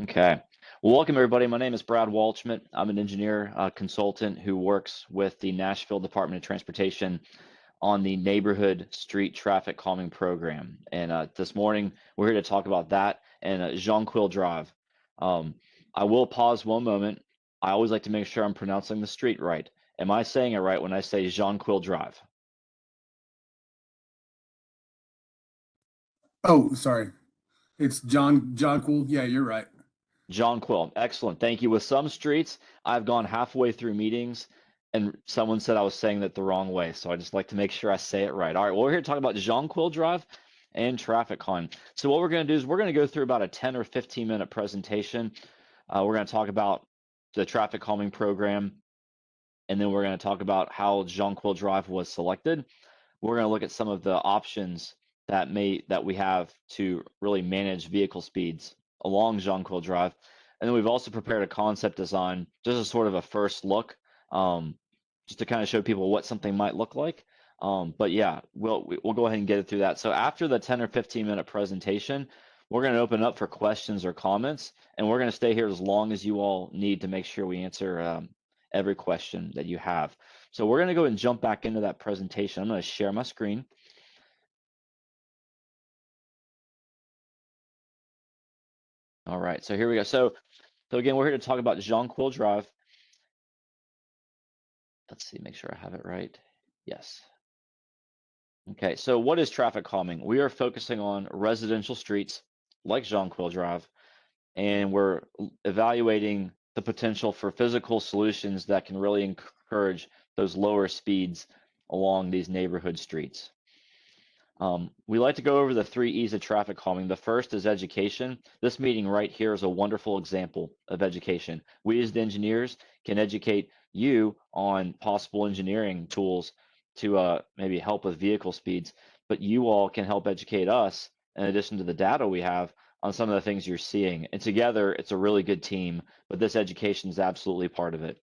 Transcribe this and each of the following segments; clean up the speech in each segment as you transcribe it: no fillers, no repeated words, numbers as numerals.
Okay. Well, welcome everybody. My name is Brad Walchmit. I'm an engineer consultant who works with the Nashville Department of Transportation on the Neighborhood Street Traffic Calming Program. And this morning, we're here to talk about that and Jonquil Drive. Um, I will pause one moment. I always like to make sure I'm pronouncing the street right. Am I saying it right when I say Jonquil Drive? Oh, sorry. It's Jonquil. Yeah, you're right. Jonquil, excellent. Thank you. With some streets, I've gone halfway through meetings and someone said I was saying that the wrong way. So I just like to make sure I say it right. All right, well, we're here to talk about Jonquil Drive and TrafficCalming. So what we're going to do is we're going to go through about a 10 or 15-minute presentation. We're going to talk about the traffic calming program, and then we're going to talk about how Jonquil Drive was selected. We're going to look at some of the options that we have to really manage vehicle speeds along Jonquil Drive. And then we've also prepared a concept design, just as sort of a first look, just to kind of show people what something might look like. But yeah, we'll go ahead and get it through that. So after the 10 or 15-minute presentation, we're going to open up for questions or comments, and we're going to stay here as long as you all need to make sure we answer every question that you have. So we're going to go and jump back into that presentation. I'm going to share my screen. All right, so here we go. So again, we're here to talk about Jonquil Drive. Let's see, make sure I have it right. Yes. Okay, so what is traffic calming? We are focusing on residential streets like Jonquil Drive, and we're evaluating the potential for physical solutions that can really encourage those lower speeds along these neighborhood streets. We like to go over the 3 E's of traffic calming. The first is education. This meeting right here is a wonderful example of education. We as the engineers can educate you on possible engineering tools to maybe help with vehicle speeds, but you all can help educate us in addition to the data we have on some of the things you're seeing. And together, it's a really good team, but this education is absolutely part of it.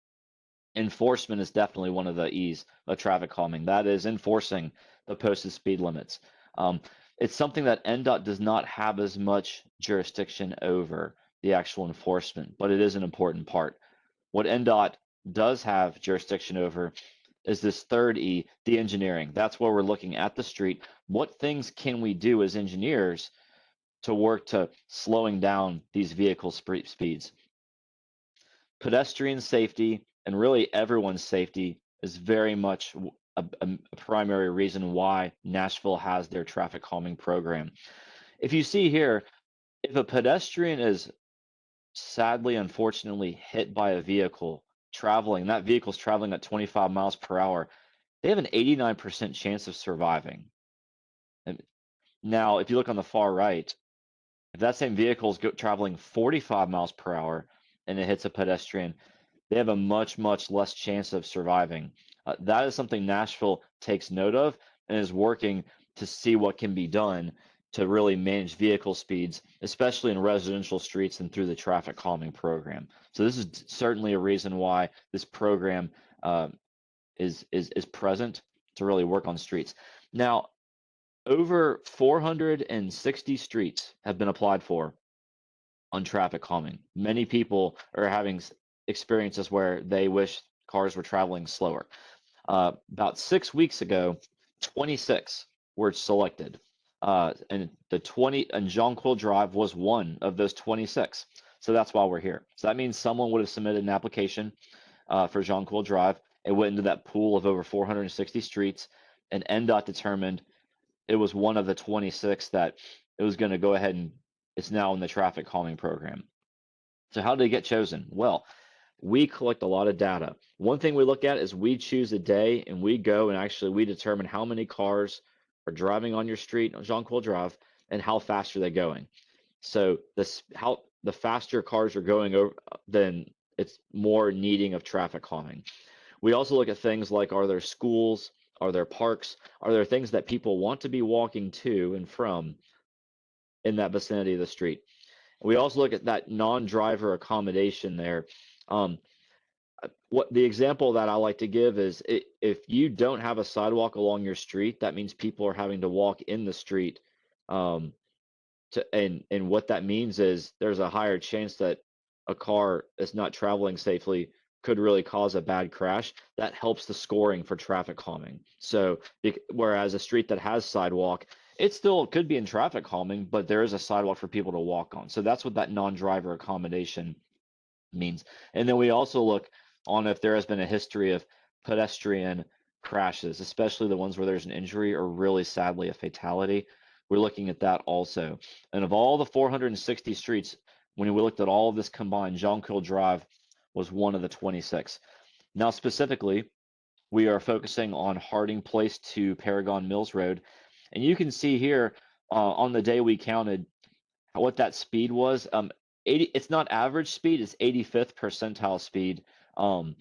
Enforcement is definitely one of the E's of traffic calming. That is enforcing the posted speed limits. Um, it's something that NDOT does not have as much jurisdiction over the actual enforcement, but it is an important part. What NDOT does have jurisdiction over is this third E, the engineering. That's where we're looking at the street. What things can we do as engineers to work to slowing down these vehicle speeds? Pedestrian safety and really everyone's safety is very much a primary reason why Nashville has their traffic calming program. If you see here, if a pedestrian is sadly, unfortunately hit by a vehicle traveling, that vehicle's traveling at 25 miles per hour, they have an 89% chance of surviving. And now, if you look on the far right, if that same vehicle is traveling 45 miles per hour and it hits a pedestrian, they have a much, much less chance of surviving. That is something Nashville takes note of and is working to see what can be done to really manage vehicle speeds, especially in residential streets and through the traffic calming program. So this is certainly a reason why this program is present to really work on streets. Now, over 460 streets have been applied for on traffic calming. Many people are having experiences where they wish cars were traveling slower. About 6 weeks ago, 26 were selected. And the 20 and Jonquil Drive was one of those 26. So that's why we're here. So that means someone would have submitted an application for Jonquil Drive. It went into that pool of over 460 streets, and NDOT determined it was one of the 26 that it was going to go ahead and it's now in the traffic calming program. So how did it get chosen? Well, we collect a lot of data. One thing we look at is we choose a day and we go and actually we determine how many cars are driving on your street on Jonquil Drive and how fast are they going. So how the faster cars are going over, then it's more needing of traffic calming. We also look at things like, are there schools, are there parks, are there things that people want to be walking to and from in that vicinity of the street? We also look at that non-driver accommodation there. Um, what the example that I like to give is if you don't have a sidewalk along your street, that means people are having to walk in the street. Um, And what that means is there's a higher chance that a car that's not traveling safely could really cause a bad crash. That helps the scoring for traffic calming. So whereas a street that has sidewalk, it still could be in traffic calming, but there is a sidewalk for people to walk on. So that's what that non-driver accommodation means. And then we also look on if there has been a history of pedestrian crashes, especially the ones where there's an injury or really sadly a fatality. We're looking at that also. And of all the 460 streets, when we looked at all of this combined, Jonquil Drive was one of the 26. Now, specifically, we are focusing on Harding Place to Paragon Mills Road. And you can see here on the day we counted what that speed was. 80, it's not average speed, it's 85th percentile speed. Um,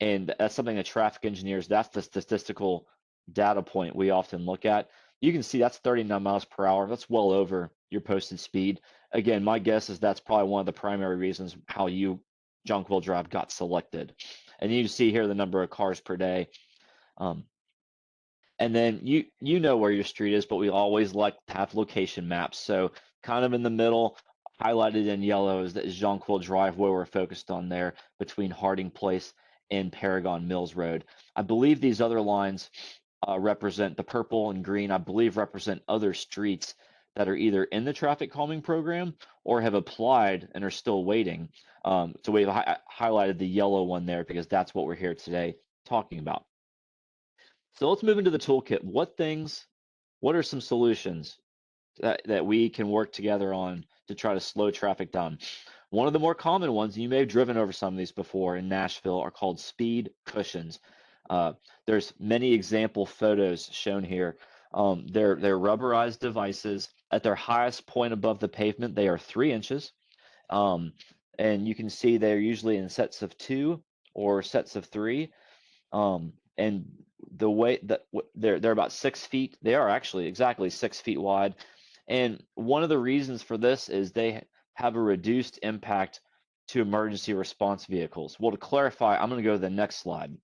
and that's something that traffic engineers, that's the statistical data point we often look at. You can see that's 39 miles per hour. That's well over your posted speed. Again, my guess is that's probably one of the primary reasons how Jonquil Drive got selected. And you see here the number of cars per day. Um, and then you know where your street is, but we always like to have location maps. So kind of in the middle, highlighted in yellow is that Jonquil Drive, where we're focused on there between Harding Place and Paragon Mills Road. I believe these other lines represent the purple and green, I believe represent other streets that are either in the traffic calming program or have applied and are still waiting. So we've highlighted the yellow one there because that's what we're here today talking about. So let's move into the toolkit. What are some solutions that we can work together on to try to slow traffic down? One of the more common ones, and you may have driven over some of these before in Nashville, are called speed cushions. There's many example photos shown here. They're rubberized devices. At their highest point above the pavement, they are 3 inches. Um, and you can see they're usually in sets of 2 or sets of 3. And the way that they're about 6 feet, they are actually exactly 6 feet wide. And one of the reasons for this is they have a reduced impact to emergency response vehicles. Well, to clarify, I'm going to go to the next slide.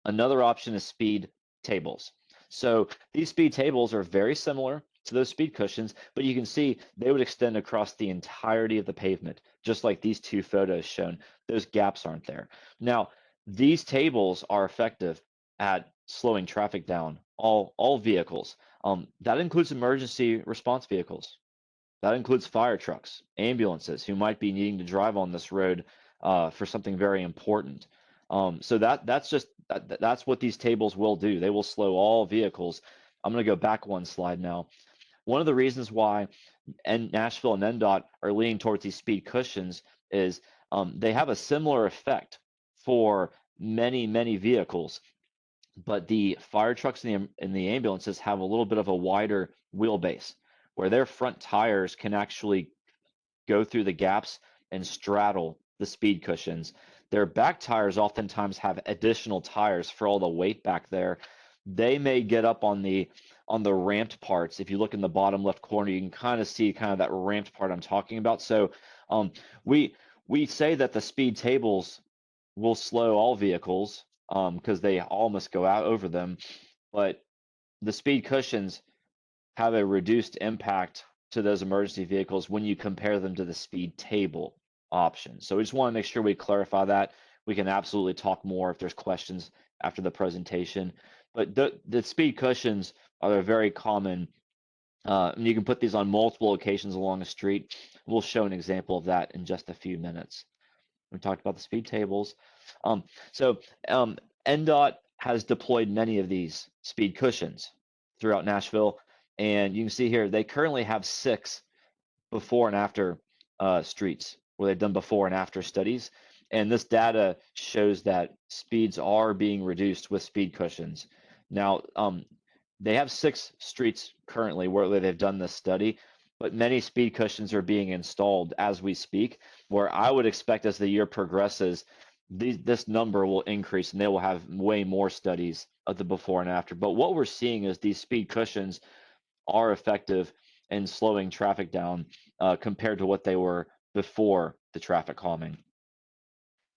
Another option is speed tables. So these speed tables are very similar to those speed cushions, but you can see they would extend across the entirety of the pavement, just like these 2 photos shown. Those gaps aren't there. Now, these tables are effective at slowing traffic down, all vehicles. That includes emergency response vehicles. That includes fire trucks, ambulances who might be needing to drive on this road for something very important. So that's what these tables will do. They will slow all vehicles. I'm going to go back one slide now. One of the reasons why Nashville and NDOT are leaning towards these speed cushions is they have a similar effect for many vehicles, but the fire trucks and the ambulances have a little bit of a wider wheelbase where their front tires can actually go through the gaps and straddle the speed cushions. Their back tires oftentimes have additional tires for all the weight back there. They may get up on the ramped parts. If you look in the bottom left corner, you can kind of see kind of that ramped part I'm talking about. So um, we say that the speed tables will slow all vehicles because they almost go out over them, but the speed cushions have a reduced impact to those emergency vehicles when you compare them to the speed table option. So we just want to make sure we clarify that. We can absolutely talk more if there's questions after the presentation. But the speed cushions are a very common, and you can put these on multiple locations along a street. We'll show an example of that in just a few minutes. We talked about the speed tables. Um, so NDOT has deployed many of these speed cushions throughout Nashville. And you can see here, they currently have 6 before and after streets where they've done before and after studies. And this data shows that speeds are being reduced with speed cushions. Now, they have 6 streets currently where they've done this study, but many speed cushions are being installed as we speak, where I would expect as the year progresses, this number will increase and they will have way more studies of the before and after. But what we're seeing is these speed cushions are effective in slowing traffic down compared to what they were before the traffic calming.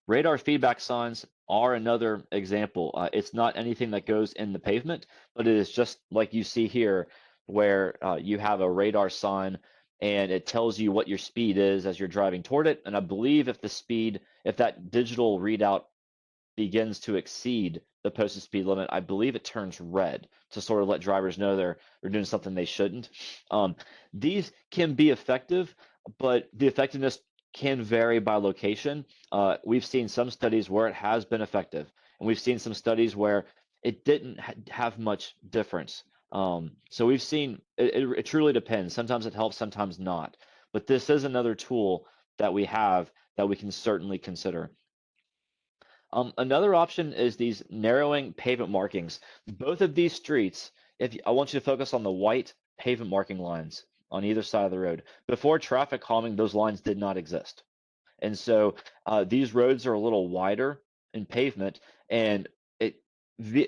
Radar feedback signs are another example. It's not anything that goes in the pavement, but it is just like you see here, where you have a radar sign and it tells you what your speed is as you're driving toward it. And I believe if that digital readout begins to exceed the posted speed limit, I believe it turns red to sort of let drivers know they're doing something they shouldn't. Um, these can be effective, but the effectiveness can vary by location. We've seen some studies where it has been effective, and we've seen some studies where it didn't have much difference. So we've seen it truly depends. Sometimes it helps, sometimes not. But this is another tool that we have that we can certainly consider. Another option is these narrowing pavement markings. Both of these streets, I want you to focus on the white pavement marking lines on either side of the road. Before traffic calming, those lines did not exist. And so these roads are a little wider in pavement, and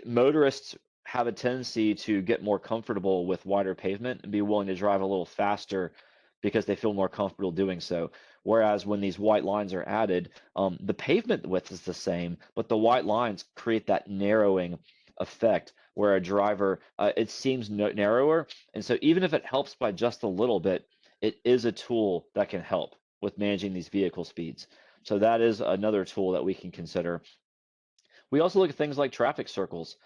motorists have a tendency to get more comfortable with wider pavement and be willing to drive a little faster because they feel more comfortable doing so. Whereas when these white lines are added, the pavement width is the same, but the white lines create that narrowing effect where a driver, it seems narrower. And so even if it helps by just a little bit, it is a tool that can help with managing these vehicle speeds. So that is another tool that we can consider. We also look at things like traffic circles.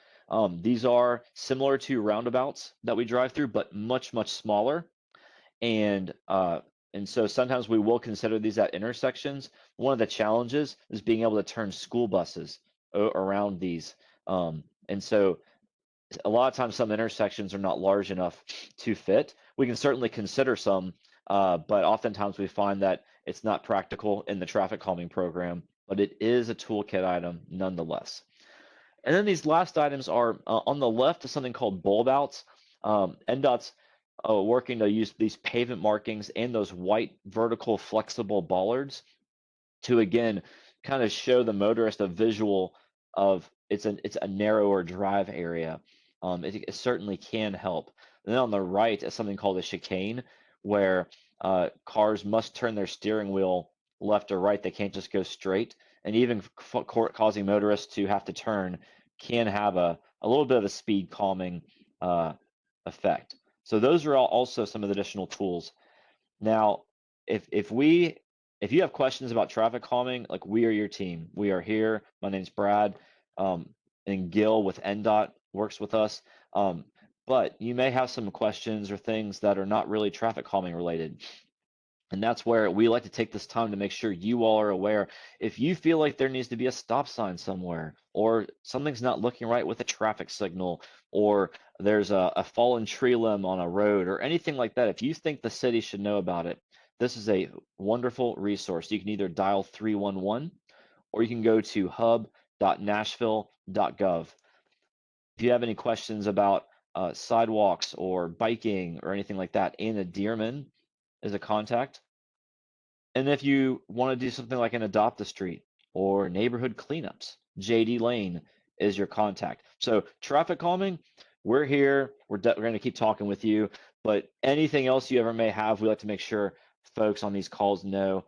These are similar to roundabouts that we drive through, but much, much smaller. And so sometimes we will consider these at intersections. One of the challenges is being able to turn school buses around these. And so a lot of times some intersections are not large enough to fit. We can certainly consider some, but oftentimes we find that it's not practical in the traffic calming program, but it is a toolkit item nonetheless. And then these last items are on the left is something called bulb outs. NDOT's working to use these pavement markings and those white vertical flexible bollards to again kind of show the motorist a visual of it's a narrower drive area. It certainly can help. And then on the right is something called a chicane, where cars must turn their steering wheel left or right. They can't just go straight. And even causing motorists to have to turn can have a little bit of a speed calming effect. So those are also some of the additional tools. Now, if you have questions about traffic calming, like we are your team. We are here. My name's Brad, and Gil with NDOT works with us. But you may have some questions or things that are not really traffic calming related. And that's where we like to take this time to make sure you all are aware. If you feel like there needs to be a stop sign somewhere, or something's not looking right with a traffic signal, or there's a fallen tree limb on a road, or anything like that, if you think the city should know about it, this is a wonderful resource. You can either dial 311 or you can go to hub.Nashville.gov. If you have any questions about sidewalks or biking or anything like that, Anna Dearman is a contact. And if you want to do something like an adopt a street or neighborhood cleanups, JD Lane is your contact. So traffic calming, we're here. We're going to keep talking with you. But anything else you ever may have, we like to make sure folks on these calls know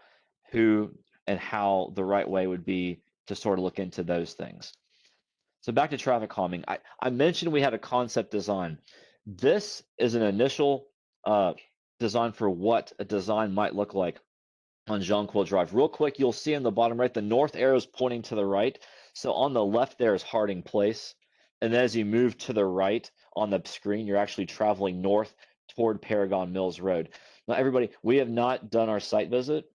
who and how the right way would be to sort of look into those things. So back to traffic calming. I mentioned we had a concept design. This is an initial design for what a design might look like on Jonquil Drive. Real quick, you'll see in the bottom right, the north arrow is pointing to the right. So on the left there is Harding Place. And then as you move to the right on the screen, you're actually traveling north toward Paragon Mills Road. Now, everybody, we have not done our site visit.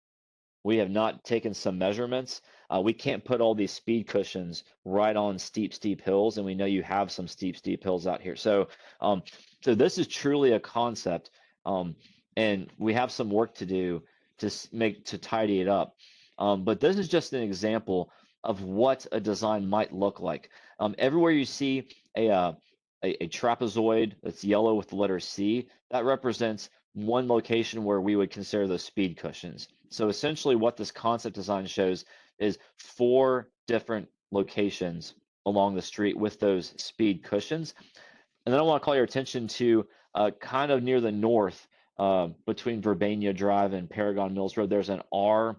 We have not taken some measurements. We can't put all these speed cushions right on steep hills, and we know you have some steep hills out here. So, so this is truly a concept, and we have some work to do to tidy it up. But this is just an example of what a design might look like. Everywhere you see a trapezoid that's yellow with the letter C, that represents one location where we would consider those speed cushions. So essentially what this concept design shows is 4 different locations along the street with those speed cushions. And then I want to call your attention to kind of near the north, between Verbania Drive and Paragon Mills Road, there's an R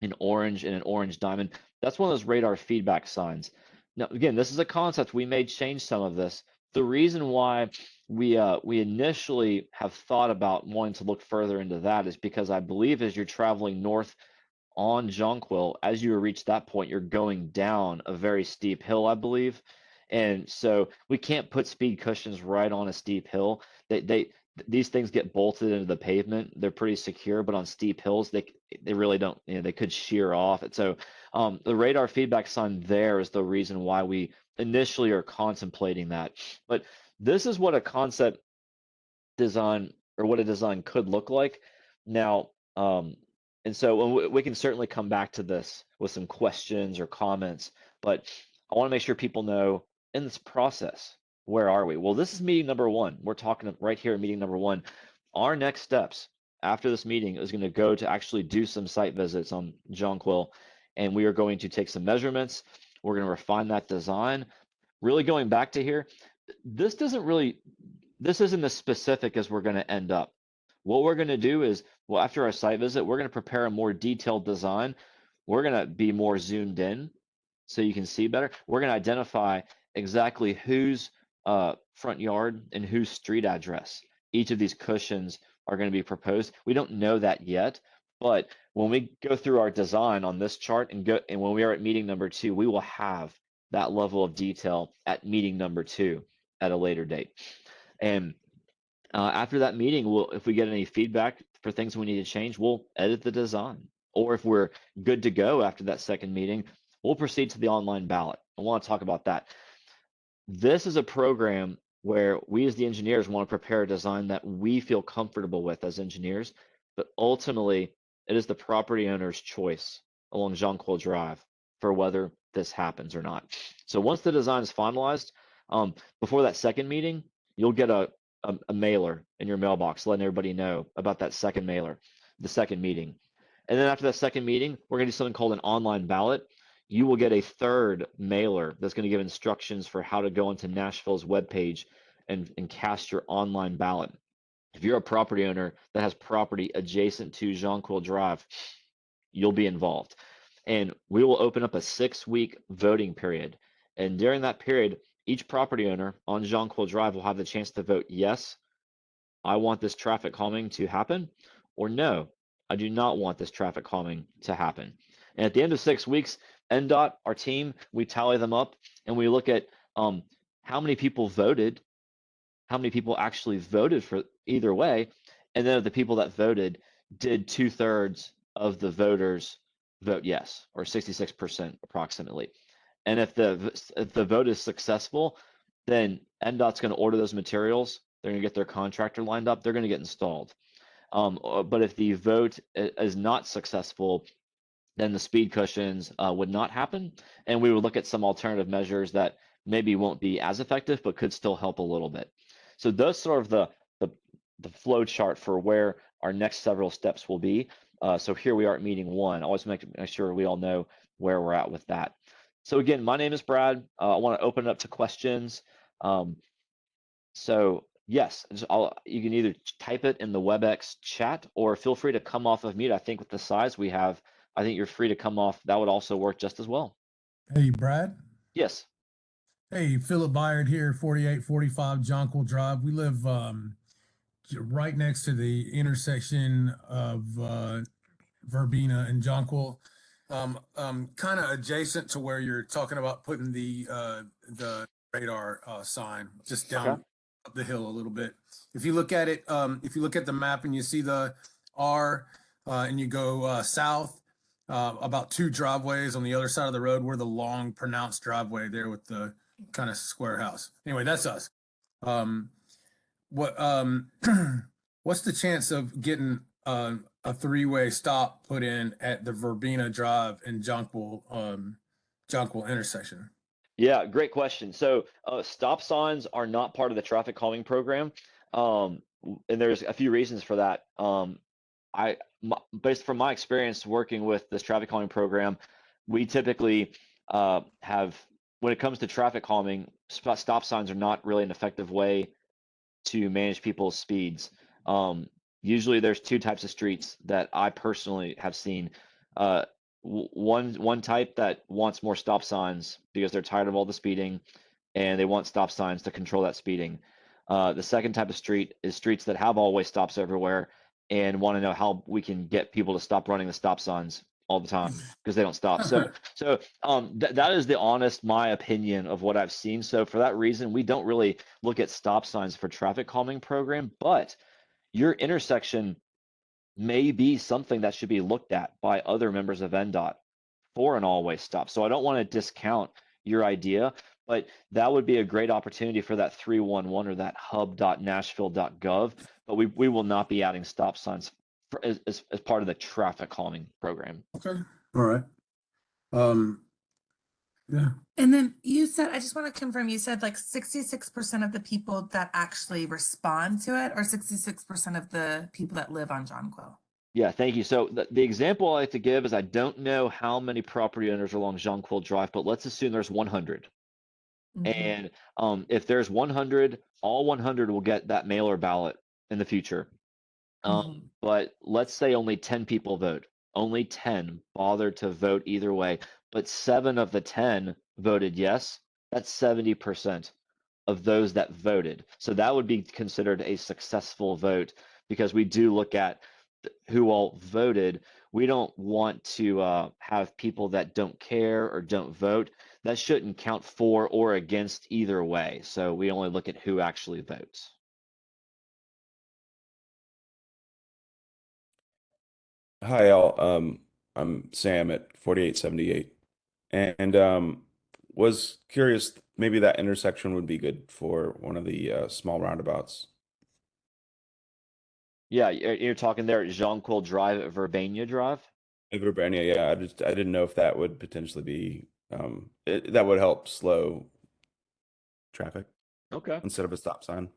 in orange and an orange diamond. That's one of those radar feedback signs. Now, again, this is a concept. We may change some of this the reason why we initially have thought about wanting to look further into that is because I believe as you're traveling north on Jonquil, as you reach that point, you're going down a very steep hill, I believe. And so we can't put speed cushions right on a steep hill. These things get bolted into the pavement. They're pretty secure, but on steep hills, they really don't, they could shear off. And so the radar feedback sign there is the reason why we initially are contemplating that. But this is what a concept design or what a design could look like. Now, and so we can certainly come back to this with some questions or comments, but I want to make sure people know in this process, where are we? Well, this is meeting number one. We're talking right here at meeting number one. Our next steps after this meeting is going to go to actually do some site visits on Jonquil, and we are going to take some measurements. We're going to refine that design. Really going back to here, this doesn't really this isn't as specific as we're going to end up. What we're going to do is, well, after our site visit, we're going to prepare a more detailed design. We're going to be more zoomed in so you can see better. We're going to identify exactly whose front yard and whose street address each of these cushions are going to be proposed. We don't know that yet, but when we go through our design on this chart and when we are at meeting number two, we will have that level of detail at meeting number two at a later date. And after that meeting, if we get any feedback for things we need to change, we'll edit the design. Or if we're good to go after that second meeting, we'll proceed to the online ballot. I want to talk about that. This is a program where we as the engineers want to prepare a design that we feel comfortable with as engineers, but ultimately it is the property owner's choice along Jonquil Drive for whether this happens or not. So once the design is finalized, before that second meeting, you'll get a mailer in your mailbox letting everybody know about that second mailer, the second meeting. And then after that second meeting, we're going to do something called an online ballot. You will get a third mailer that's going to give instructions for how to go into Nashville's webpage and cast your online ballot. If you're a property owner that has property adjacent to Jonquil Drive, you'll be involved. And we will open up a 6-week voting period. And during that period, each property owner on Jonquil Drive will have the chance to vote yes, I want this traffic calming to happen, or no, I do not want this traffic calming to happen. And at the end of 6 weeks, NDOT, our team, we tally them up and we look at how many people voted, how many people actually voted for either way, and then of the people that voted, did 2/3 of the voters vote yes, or 66% approximately. And if the vote is successful, then NDOT's going to order those materials. They're going to get their contractor lined up. They're going to get installed. But if the vote is not successful, then the speed cushions would not happen, and we would look at some alternative measures that maybe won't be as effective, but could still help a little bit. So those sort of the flow chart for where our next several steps will be. So here we are at meeting one. I always make sure we all know where we're at with that. So again, my name is Brad. I want to open it up to questions. So yes, you can either type it in the WebEx chat or feel free to come off of mute. I think with the size we have, I think you're free to come off. That would also work just as well. Hey, Brad. Yes. Hey, Philip Byard here, 4845 Jonquil Drive. We live right next to the intersection of Verbena and Jonquil, kind of adjacent to where you're talking about putting the radar sign just down Okay. up the hill a little bit. If you look at it, if you look at the map and you see the R and you go south, about 2 driveways on the other side of the road, we're the long pronounced driveway there with the kind of square house. Anyway, that's us. Um, what what's the chance of getting a 3-way stop put in at the Verbena Drive and Jonquil intersection? Yeah, great question. So stop signs are not part of the traffic calming program, and there's a few reasons for that. Based from my experience working with this traffic calming program, we typically have, when it comes to traffic calming, stop signs are not really an effective way to manage people's speeds. Usually there's 2 types of streets that I personally have seen. Uh, one type that wants more stop signs because they're tired of all the speeding. and they want stop signs to control that speeding. The second type of street is streets that have always stops everywhere and want to know how we can get people to stop running the stop signs all the time because they don't stop. That is the honest my opinion of what I've seen. So for that reason, we don't really look at stop signs for traffic calming program, but your intersection may be something that should be looked at by other members of NDOT for an always stop. So I don't want to discount your idea, but that would be a great opportunity for that 311 or that hub.nashville.gov. But we will not be adding stop signs as part of the traffic calming program. Okay. All right. Yeah. And then you said, I just want to confirm, you said like 66% of the people that actually respond to it, or 66% of the people that live on Jonquil? Yeah, thank you. So the example I like to give is I don't know how many property owners are along Jonquil Drive, but let's assume there's 100. Mhm. And if there's 100, all 100 will get that mailer ballot in the future. Mhm. But let's say only 10 people vote. Only 10 bothered to vote either way, but 7 of the 10 voted yes. That's 70% of those that voted. So that would be considered a successful vote because we do look at who all voted. We don't want to have people that don't care or don't vote. That shouldn't count for or against either way. So we only look at who actually votes. Hi, all. I'm Sam at 4878, and was curious. Maybe that intersection would be good for one of the small roundabouts. Yeah, you're talking there at Jonquil Drive at Verbania Drive. Urbania, yeah. I didn't know if that would potentially be that would help slow traffic Okay. instead of a stop sign.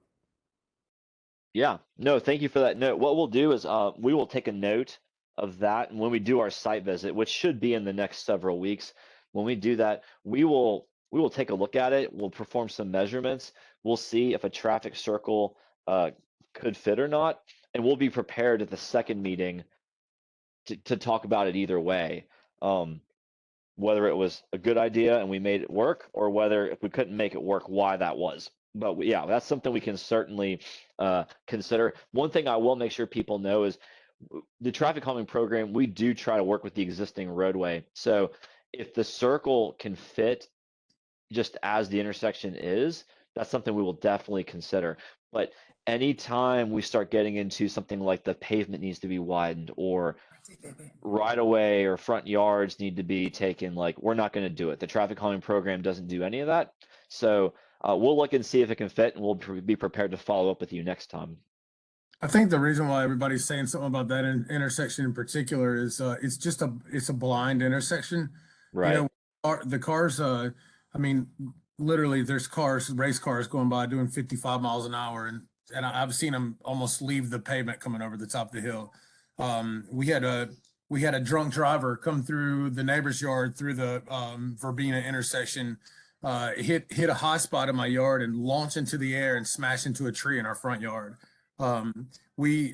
Yeah, no, thank you for that note. What we'll do is we will take a note of that, and when we do our site visit, which should be in the next several weeks, when we do that, we will take a look at it. We'll perform some measurements. We'll see if a traffic circle uh, could fit or not, and we'll be prepared at the second meeting to talk about it either way. Whether it was a good idea and we made it work, or whether if we couldn't make it work, why that was. But yeah, that's something we can certainly consider. One thing I will make sure people know is the traffic calming program, we do try to work with the existing roadway. So if the circle can fit just as the intersection is, that's something we will definitely consider. But anytime we start getting into something like the pavement needs to be widened, or right away or front yards need to be taken, like, we're not going to do it. The traffic calming program doesn't do any of that. So we'll look and see if it can fit, and we'll be prepared to follow up with you next time. I think the reason why everybody's saying something about that intersection in particular is it's a blind intersection. You Right. know, the cars. I mean, literally, there's race cars going by doing 55 miles an hour, and I've seen them almost leave the pavement coming over the top of the hill. We had a drunk driver come through the neighbor's yard through the Verbena intersection, hit a high spot in my yard and launch into the air and smash into a tree in our front yard. We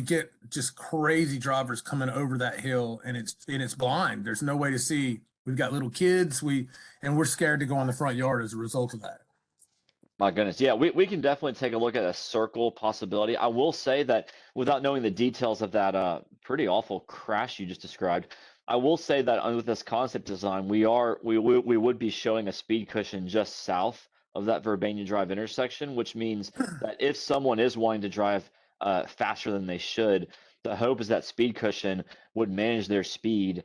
get just crazy drivers coming over that hill, and it's blind. There's no way to see. We've got little kids. We're scared to go in the front yard as a result of that. My goodness. Yeah, we can definitely take a look at a circle possibility. I will say that without knowing the details of that pretty awful crash you just described, I will say that with this concept design, we would be showing a speed cushion just south of that Verbania Drive intersection, which means that if someone is wanting to drive faster than they should, the hope is that speed cushion would manage their speed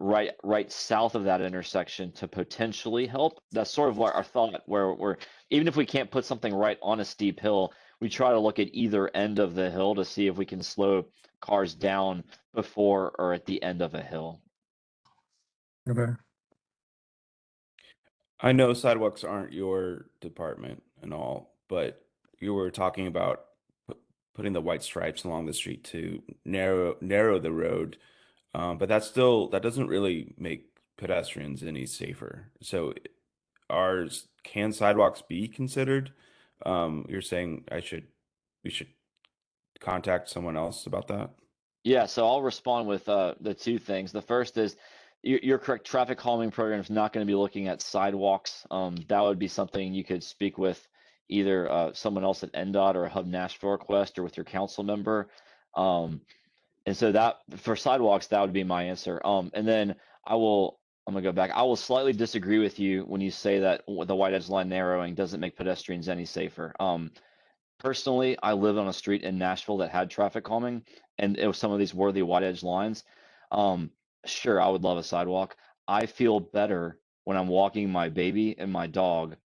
right south of that intersection to potentially help. That's sort of our thought, where we're, even if we can't put something right on a steep hill, we try to look at either end of the hill to see if we can slow cars down before or at the end of a hill. Okay. I know sidewalks aren't your department and all, but you were talking about putting the white stripes along the street to narrow the road. But that doesn't really make pedestrians any safer. So can sidewalks be considered? You're saying we should contact someone else about that? Yeah, so I'll respond with the two things. The first is you're correct. Traffic calming program is not going to be looking at sidewalks. That would be something you could speak with either someone else at NDOT or a Hub Nashville request or with your council member. And so that for sidewalks, that would be my answer. And then I'm gonna go back. I will slightly disagree with you when you say that the white edge line narrowing doesn't make pedestrians any safer. Personally, I lived on a street in Nashville that had traffic calming, and it was some of these were the white edge lines. Um, sure, I would love a sidewalk. I feel better when I'm walking my baby and my dog,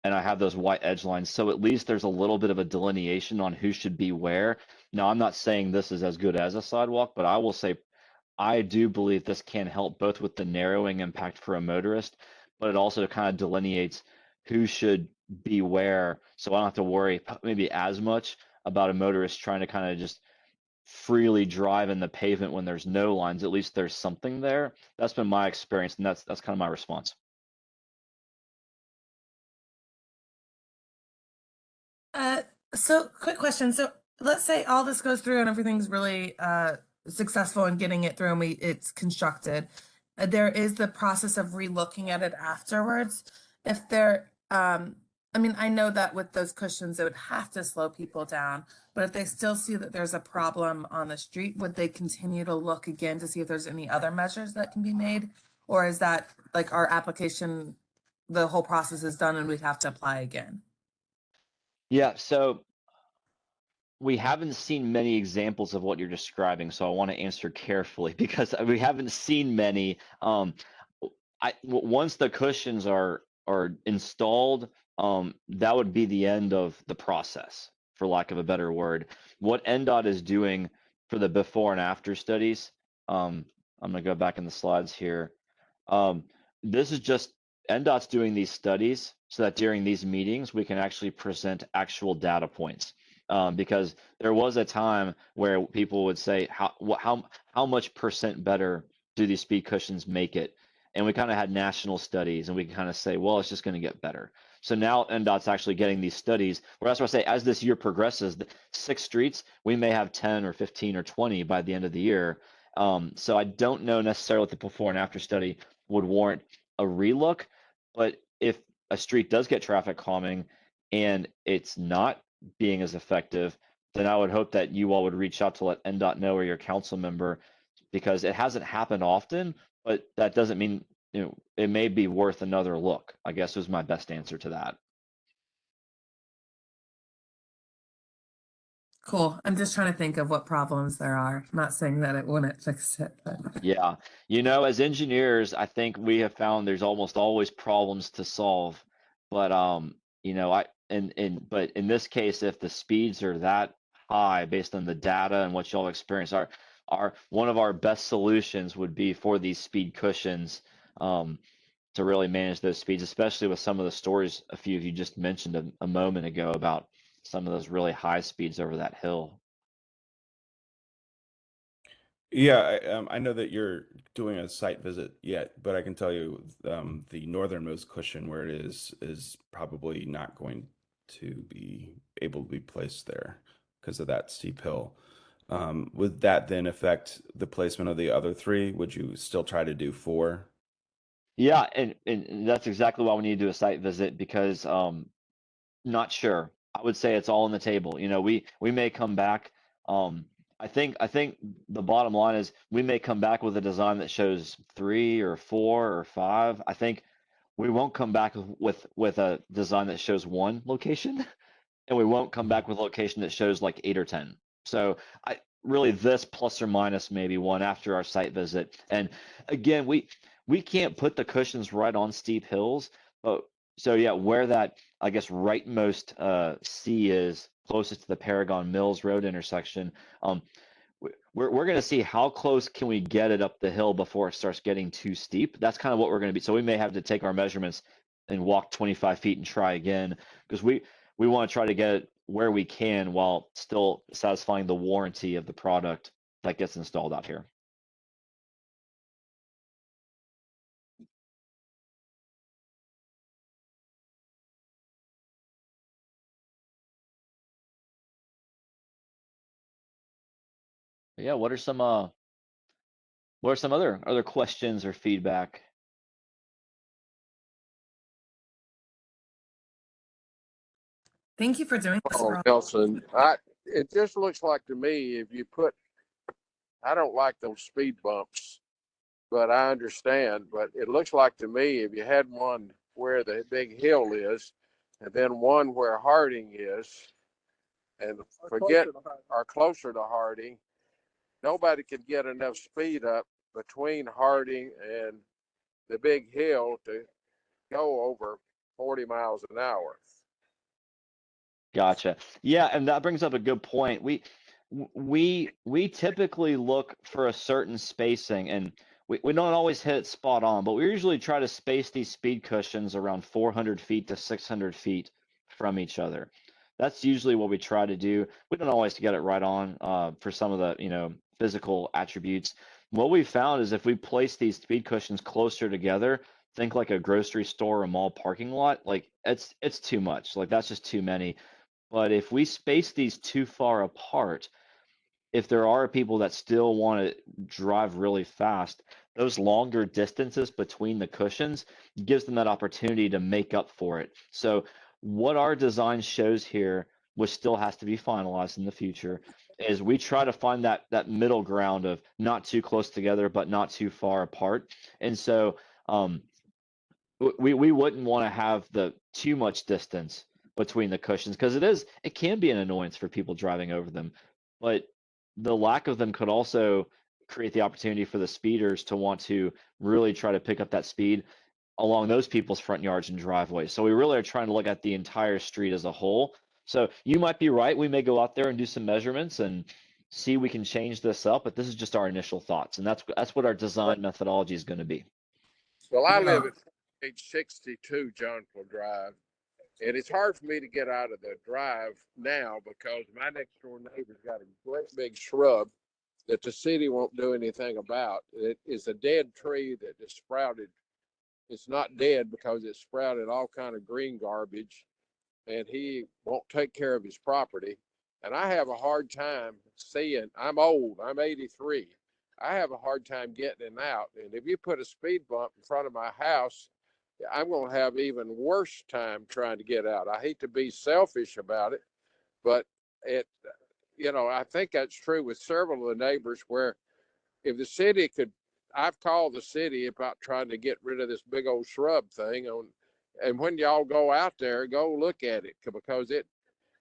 and I have those white edge lines. So at least there's a little bit of a delineation on who should be where. Now, I'm not saying this is as good as a sidewalk, but I will say I do believe this can help both with the narrowing impact for a motorist, but it also kind of delineates who should be where. So I don't have to worry maybe as much about a motorist trying to kind of just freely drive in the pavement when there's no lines. At least there's something there. That's been my experience, and that's kind of my response. Uh, so quick question. So let's say all this goes through and everything's really successful in getting it through and it's constructed. There is the process of relooking at it afterwards. If there, I mean, I know that with those cushions, it would have to slow people down, but if they still see that there's a problem on the street, would they continue to look again to see if there's any other measures that can be made? Or is that like our application, the whole process is done and we'd have to apply again? Yeah, so we haven't seen many examples of what you're describing, so I want to answer carefully because we haven't seen many. Once the cushions are installed, that would be the end of the process, for lack of a better word. What NDOT is doing for the before and after studies, I'm gonna go back in the slides here. Um, this is just NDOT's doing these studies so that during these meetings we can actually present actual data points. Because there was a time where people would say, how much percent better do these speed cushions make it? And we kind of had national studies, and we can kind of say, well, it's just going to get better. So now NDOT's actually getting these studies. Where that's why I say, as this year progresses, the 6 streets, we may have 10 or 15 or 20 by the end of the year. So I don't know necessarily what the before and after study would warrant a relook, but if a street does get traffic calming and it's not being as effective, then I would hope that you all would reach out to let NDOT know or your council member, because it hasn't happened often, but that doesn't mean, it may be worth another look, I guess was my best answer to that. Cool. I'm just trying to think of what problems there are. I'm not saying that it wouldn't fix it, but Yeah. As engineers, I think we have found there's almost always problems to solve. But but in this case, if the speeds are that high based on the data and what y'all experience, our one of our best solutions would be for these speed cushions, to really manage those speeds, especially with some of the stories a few of you just mentioned a moment ago about some of those really high speeds over that hill. Yeah, I know that you're doing a site visit yet, but I can tell you the northernmost cushion where it is probably not going to be able to be placed there because of that steep hill. Would that then affect the placement of the other 3? Would you still try to do 4? Yeah, and that's exactly why we need to do a site visit, because not sure. I would say it's all on the table. We may come back. I think the bottom line is we may come back with a design that shows 3 or 4 or 5. I think we won't come back with a design that shows 1 location, and we won't come back with a location that shows like 8 or 10. So I really, this plus or minus maybe 1 after our site visit. And again, we can't put the cushions right on steep hills, but so yeah, where that, I guess, rightmost C is closest to the Paragon Mills Road intersection, we're going to see how close can we get it up the hill before it starts getting too steep. That's kind of what we're going to be. So we may have to take our measurements and walk 25 feet and try again, because we want to try to get it where we can while still satisfying the warranty of the product that gets installed out here. But yeah, what are What are some other questions or feedback? Thank you for doing this for all. Nelson, it just looks like to me if you put, I don't like those speed bumps, but I understand. But it looks like to me if you had one where the big hill is, and then one where Harding is, and forget or closer to Harding, nobody could get enough speed up between Harding and the big hill to go over 40 miles an hour. Gotcha. Yeah, and that brings up a good point. We typically look for a certain spacing, and we don't always hit it spot on, but we usually try to space these speed cushions around 400 feet to 600 feet from each other. That's usually what we try to do. We don't always get it right on for some of the physical attributes. What we found is if we place these speed cushions closer together, think like a grocery store or mall parking lot, like it's too much. Like that's just too many. But if we space these too far apart, if there are people that still want to drive really fast, those longer distances between the cushions gives them that opportunity to make up for it. So what our design shows here, which still has to be finalized in the future, is we try to find that middle ground of not too close together, but not too far apart. And so we wouldn't want to have the too much distance between the cushions because it can be an annoyance for people driving over them, but the lack of them could also create the opportunity for the speeders to want to really try to pick up that speed along those people's front yards and driveways. So we really are trying to look at the entire street as a whole. So you might be right. We may go out there and do some measurements and see we can change this up, but this is just our initial thoughts, and that's what our design methodology is going to be. Well, I live at 862 Jonquil Drive, and it's hard for me to get out of the drive now because my next door neighbor's got a great big shrub that the city won't do anything about. It is a dead tree that is sprouted. It's not dead because it sprouted all kind of green garbage, and he won't take care of his property. And I have a hard time seeing, I'm old, I'm 83. I have a hard time getting out. And if you put a speed bump in front of my house, I'm going to have even worse time trying to get out. I hate to be selfish about it, but I think that's true with several of the neighbors where if the city could, I've called the city about trying to get rid of this big old shrub thing and when y'all go out there, go look at it because it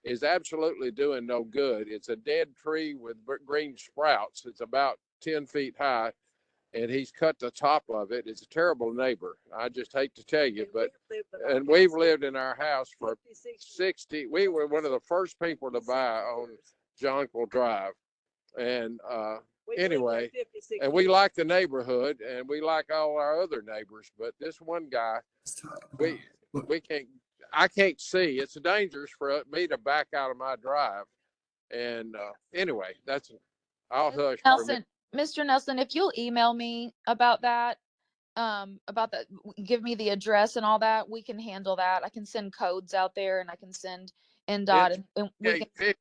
is absolutely doing no good. It's a dead tree with green sprouts. It's about 10 feet high, and he's cut the top of it. It's a terrible neighbor. I just hate to tell you, but we've lived in our house for 60. We were one of the first people to buy on Jonquil Drive, and anyway, and we like the neighborhood, and we like all our other neighbors, but this one guy, we can't. I can't see. It's dangerous for me to back out of my drive, and anyway, I'll hush. Nelson, Mr. Nelson, if you'll email me about that, give me the address and all that, we can handle that. I can send codes out there, and I can send NDOT, and we can.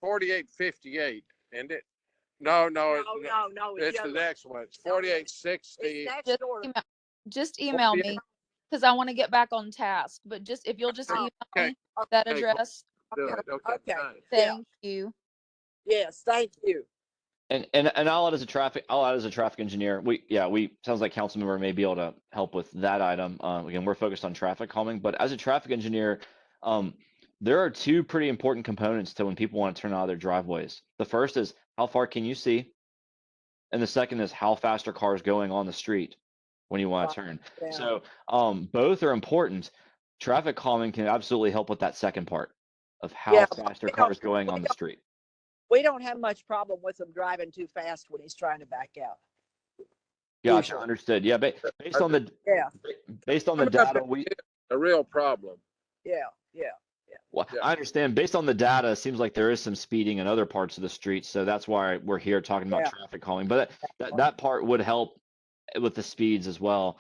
4858, and it. No, it's the next one. It's 4860. Just email me because I want to get back on task. But if you'll just email me that address. Okay. Thank you. Yes, thank you. And I'll add as a traffic engineer. We sounds like council member may be able to help with that item. Again, we're focused on traffic calming, but as a traffic engineer, there are two pretty important components to when people want to turn out of their driveways. The first is how far can you see, and the second is how fast are cars going on the street when you want to turn. Yeah. So both are important. Traffic calming can absolutely help with that second part of how fast are cars going on the street. We don't have much problem with him driving too fast when he's trying to back out. Gotcha, understood. Yeah, based on the data, a real problem. Yeah. Well, I understand. Based on the data, it seems like there is some speeding in other parts of the street, so that's why we're here talking about traffic calming. But that part would help with the speeds as well.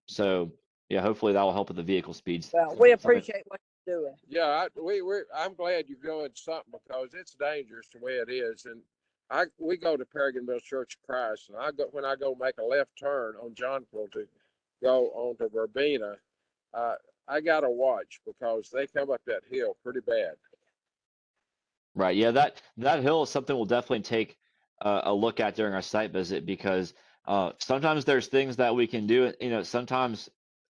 So yeah, hopefully that will help with the vehicle speeds. Well, we appreciate what you're doing. Yeah, I'm glad you're doing something because it's dangerous the way it is, and we go to Paragon Mills Church of Christ, and when I go make a left turn on Jonquil to go on to Verbena, I gotta watch because they come up that hill pretty bad. Right. Yeah, that hill is something we'll definitely take a look at during our site visit because sometimes there's things that we can do. You know, sometimes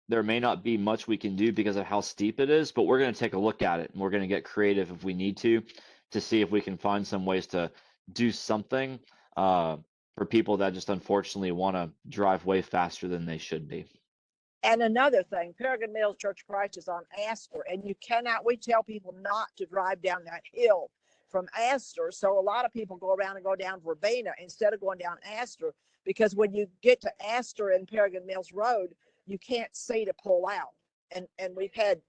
there may not be much we can do because of how steep it is, but we're going to take a look at it and we're going to get creative if we need to see if we can find some ways to do something for people that just unfortunately want to drive way faster than they should be. And another thing, Paragon Mills Church of Christ is on Astor, and we tell people not to drive down that hill from Astor. So a lot of people go around and go down Verbena instead of going down Astor, because when you get to Astor and Paragon Mills Road, you can't see to pull out. And we've had,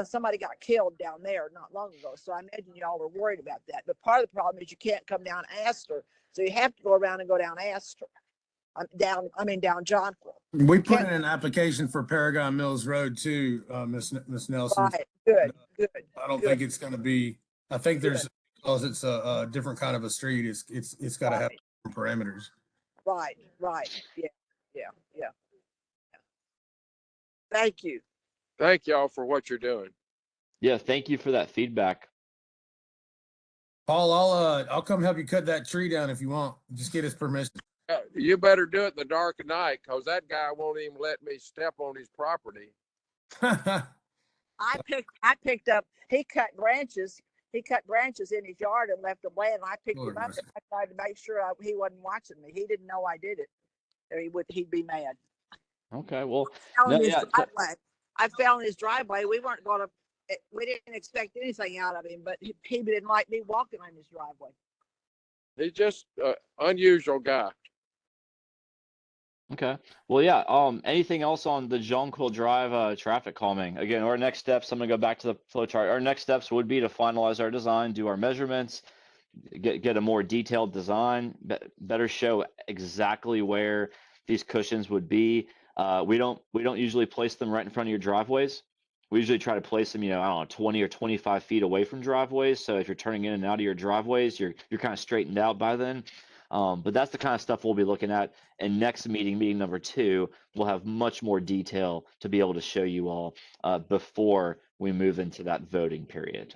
somebody got killed down there not long ago. So I imagine y'all were worried about that. But part of the problem is you can't come down Astor. So you have to go around and go down Astor. Down Jonquil. We put in an application for Paragon Mills Road too, Miss Nelson. Right. Good. I don't think it's going to be. I think there's because it's a different kind of a street. It's got to have parameters. Right. Yeah. Thank you. Thank y'all for what you're doing. Yeah, thank you for that feedback. Paul, I'll come help you cut that tree down if you want. Just get his permission. You better do it in the dark of night, because that guy won't even let me step on his property. I picked up. He cut branches in his yard and left them laying. I picked him up and I tried to make sure he wasn't watching me. He didn't know I did it, or he'd be mad. Okay, well, I fell in his driveway. We didn't expect anything out of him, but he didn't like me walking on his driveway. He's just an unusual guy. Okay. Well, yeah. Anything else on the Jonquil Drive traffic calming? Again, our next steps, I'm gonna go back to the flow chart. Our next steps would be to finalize our design, do our measurements, get a more detailed design, better show exactly where these cushions would be. We don't usually place them right in front of your driveways. We usually try to place them, I don't know, 20 or 25 feet away from driveways. So if you're turning in and out of your driveways, you're kind of straightened out by then. But that's the kind of stuff we'll be looking at. And next meeting number 2, we'll have much more detail to be able to show you all before we move into that voting period.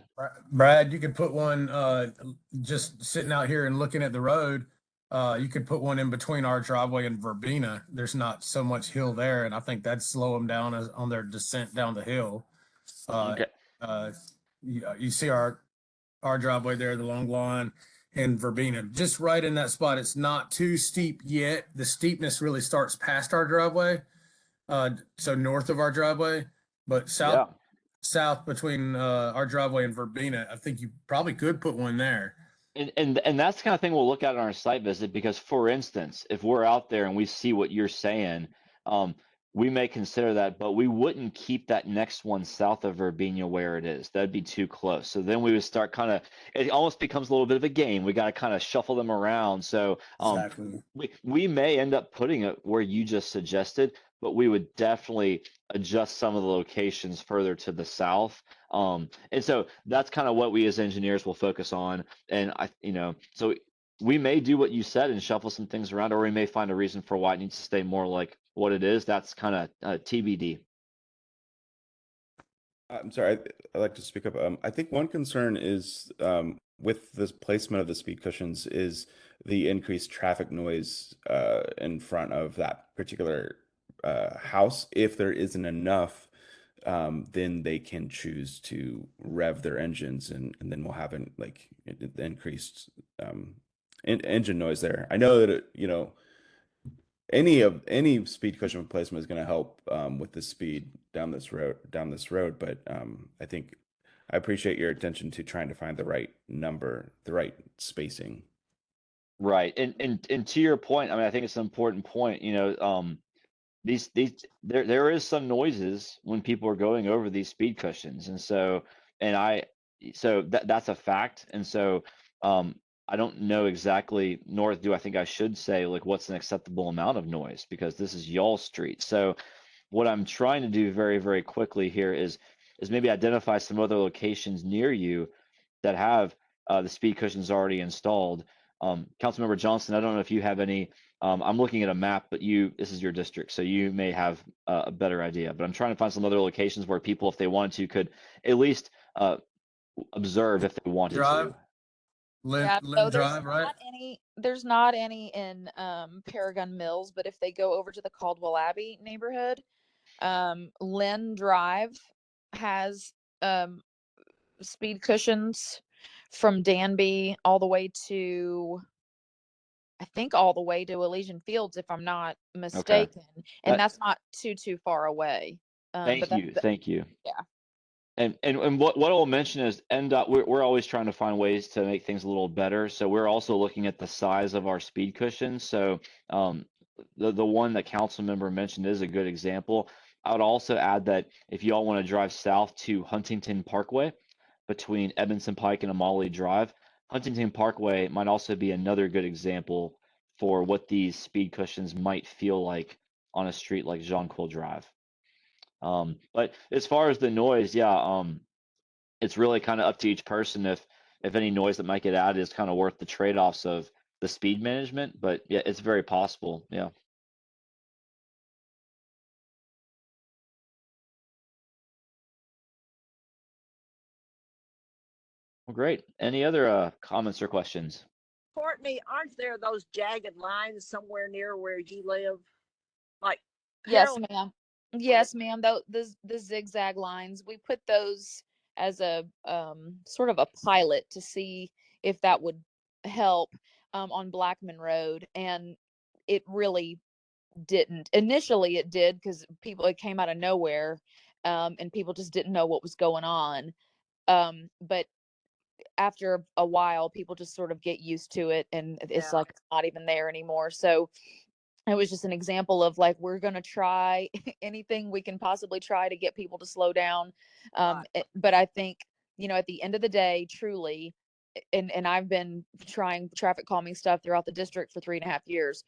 Brad, you could put one just sitting out here and looking at the road. You could put one in between our driveway and Verbena. There's not so much hill there, and I think that'd slow them down on their descent down the hill. Okay. You see our driveway there, the long line, and Verbena, just right in that spot. It's not too steep yet. The steepness really starts past our driveway, so north of our driveway, but south between our driveway and Verbena, I think you probably could put one there. And that's the kind of thing we'll look at on our site visit, because, for instance, if we're out there and we see what you're saying, we may consider that, but we wouldn't keep that next one south of Verbena where it is. That'd be too close. So then we would start it almost becomes a little bit of a game. We got to kind of shuffle them around. So Exactly. we may end up putting it where you just suggested, but we would definitely adjust some of the locations further to the south. And so that's kind of what we as engineers will focus on. And so we may do what you said and shuffle some things around, or we may find a reason for why it needs to stay more like what it is. That's kind of TBD. I'm sorry, I'd like to speak up. I think one concern is with the placement of the speed cushions is the increased traffic noise in front of that particular house. If there isn't enough, then they can choose to rev their engines, and then we'll have the increased engine noise there. I know that any speed cushion replacement is going to help with the speed down this road, but I think I appreciate your attention to trying to find the right number, the right spacing. Right. And to your point, I mean, I think it's an important point. There is some noises when people are going over these speed cushions, and so that's a fact. And so I don't know exactly, nor do I think I should say like what's an acceptable amount of noise, because this is y'all street. So what I'm trying to do very, very quickly here is maybe identify some other locations near you that have the speed cushions already installed, Councilmember Johnson, I don't know if you have any. I'm looking at a map, but this is your district, so you may have a better idea. But I'm trying to find some other locations where people, if they wanted to, could at least observe if they wanted Drive, to. Yeah, Lynn so there's Drive, right? not any in Paragon Mills, but if they go over to the Caldwell Abbey neighborhood, Lynn Drive has speed cushions from Danby all the way to, I think, all the way to Elysian Fields, if I'm not Okay. mistaken, and that's not too far away. But Thank you. Thank you. yeah. And what I'll mention is NDOT, we're always trying to find ways to make things a little better. So we're also looking at the size of our speed cushions. So the one that council member mentioned is a good example. I would also add that if you all want to drive south to Huntington Parkway between Edmondson Pike and Amalie Drive, Huntington Parkway might also be another good example for what these speed cushions might feel like on a street like Jonquil Drive. But as far as the noise, yeah, it's really kind of up to each person if any noise that might get added is kind of worth the trade-offs of the speed management. But yeah, it's very possible. Yeah. Well, great. Any other comments or questions? Courtney, aren't there those jagged lines somewhere near where you live? Like Yes, parallel. ma'am. Yes, ma'am. The zigzag lines, we put those as a sort of a pilot to see if that would help on Blackman Road, and it really didn't. Initially, it did because it came out of nowhere, and people just didn't know what was going on. But after a while, people just sort of get used to it, and it's Yeah. like it's not even there anymore. So it was just an example of like, we're going to try anything we can possibly try to get people to slow down. But I think, at the end of the day, truly, and I've been trying traffic calming stuff throughout the district for 3.5 years.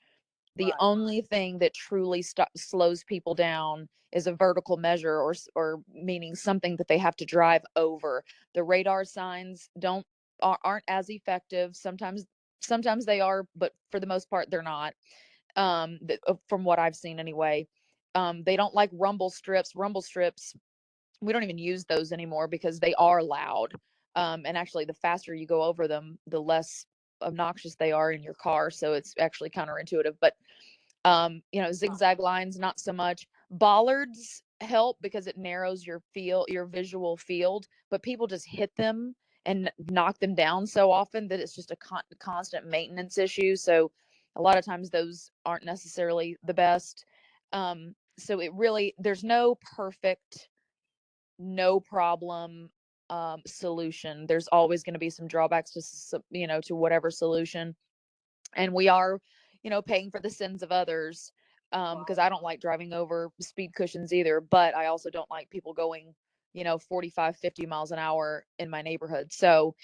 The Right. only thing that truly slows people down is a vertical measure, or meaning something that they have to drive over. The radar signs aren't as effective. Sometimes they are, but for the most part, they're not. From what I've seen anyway. They don't like rumble strips. Rumble strips, we don't even use those anymore because they are loud. And actually, the faster you go over them, the less obnoxious they are in your car. So it's actually counterintuitive. But zigzag lines, not so much. Bollards help because it narrows your visual field, but people just hit them and knock them down so often that it's just a constant maintenance issue. So a lot of times those aren't necessarily the best. So there's no perfect, no problem solution. There's always going to be some drawbacks to whatever solution, and we are paying for the sins of others, because I don't like driving over speed cushions either, but I also don't like people going 45, 50 miles an hour in my neighborhood. So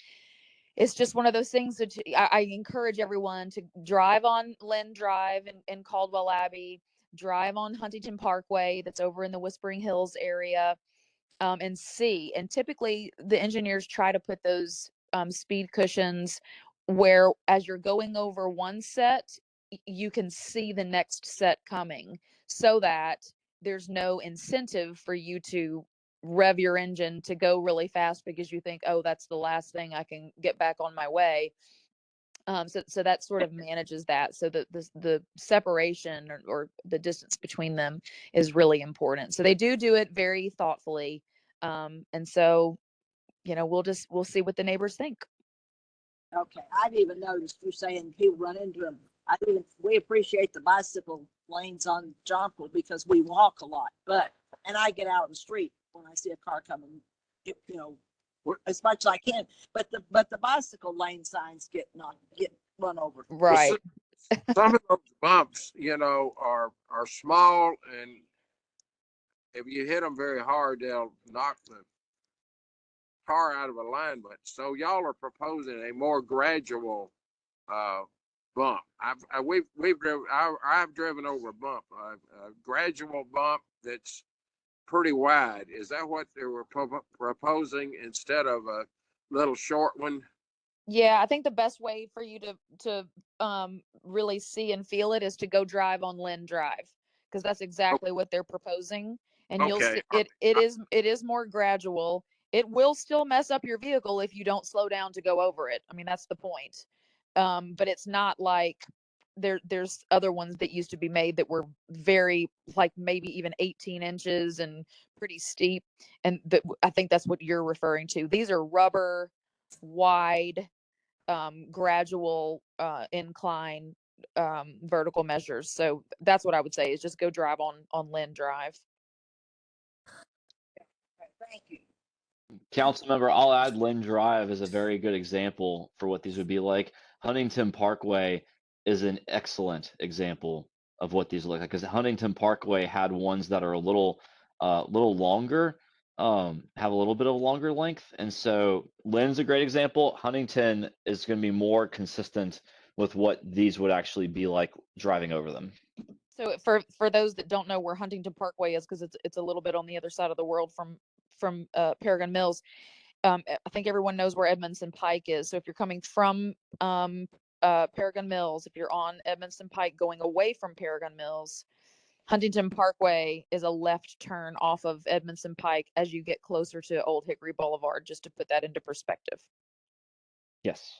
it's just one of those things that I encourage everyone to drive on Lynn Drive in Caldwell Abbey, drive on Huntington Parkway that's over in the Whispering Hills area, and see. And typically, the engineers try to put those speed cushions where, as you're going over one set, you can see the next set coming, so that there's no incentive for you to rev your engine to go really fast because you think, oh, that's the last thing I can get back on my way. So that sort of manages that, so that the separation, or the distance between them, is really important. So they do it very thoughtfully. And so, we'll see what the neighbors think. Okay, I've even noticed you saying people run into them. We appreciate the bicycle lanes on Jonquil because we walk a lot, and I get out on the street when I see a car coming, as much as I can. But the bicycle lane signs get run over. Right. Some of those bumps, are small, and if you hit them very hard, they'll knock the car out of alignment. So y'all are proposing a more gradual bump. I've driven over a bump, a gradual bump that's pretty wide. Is that what they were proposing instead of a little short one? Yeah, I think the best way for you to really see and feel it is to go drive on Lynn Drive, because that's exactly what they're proposing, and you'll Okay. see it is more gradual. It will still mess up your vehicle if you don't slow down to go over it. I mean, that's the point. But it's not like there's other ones that used to be made that were very, like, maybe even 18 inches and pretty steep, and I think that's what you're referring to. These are rubber, wide, gradual incline, vertical measures. So that's what I would say, is just go drive on Lynn Drive. Thank you. Council member, I'll add Lynn Drive is a very good example for what these would be like. Huntington Parkway is an excellent example of what these look like, because Huntington Parkway had ones that are a little longer, have a little bit of a longer length. And so Lynn's a great example. Huntington is going to be more consistent with what these would actually be like driving over them. So for those that don't know where Huntington Parkway is, because it's a little bit on the other side of the world from Paragon Mills. I think everyone knows where Edmondson Pike is. So if you're coming from Paragon Mills, if you're on Edmondson Pike going away from Paragon Mills, Huntington Parkway is a left turn off of Edmondson Pike as you get closer to Old Hickory Boulevard, just to put that into perspective. Yes.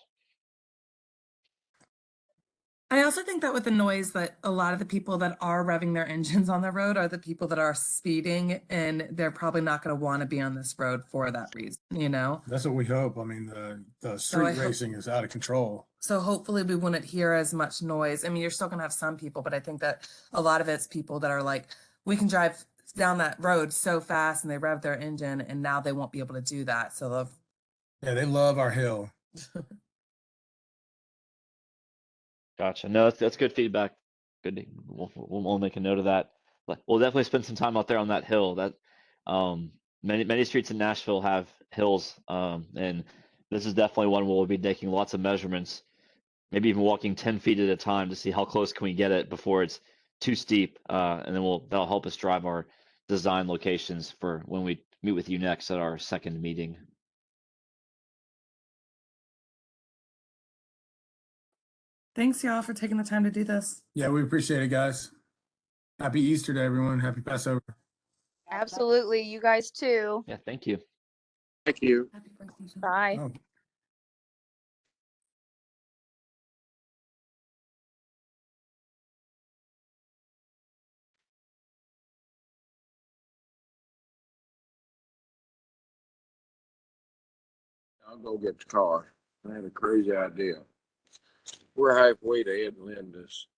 I also think that with the noise, that a lot of the people that are revving their engines on the road are the people that are speeding, and they're probably not going to want to be on this road for that reason, you know? That's what we hope. I mean, the street I hope- racing is out of control. So hopefully we wouldn't hear as much noise. I mean, you're still going to have some people, but I think that a lot of it's people that are like, we can drive down that road so fast, and they rev their engine, and now they won't be able to do that. So Yeah, they love our hill. Gotcha. No, that's good feedback. Good. We'll make a note of that. But we'll definitely spend some time out there on that hill. That many streets in Nashville have hills, and this is definitely one where we'll be taking lots of measurements, maybe even walking 10 feet at a time to see how close can we get it before it's too steep, and then that'll help us drive our design locations for when we meet with you next at our second meeting. thanks y'all for taking the time to do this. Yeah, we appreciate it, guys. Happy Easter to everyone. Happy Passover. Absolutely. You guys too. Yeah, thank you. Thank you. Happy birthday. Bye. Oh. I'll go get the car. I had a crazy idea. We're halfway to Ed Linda's.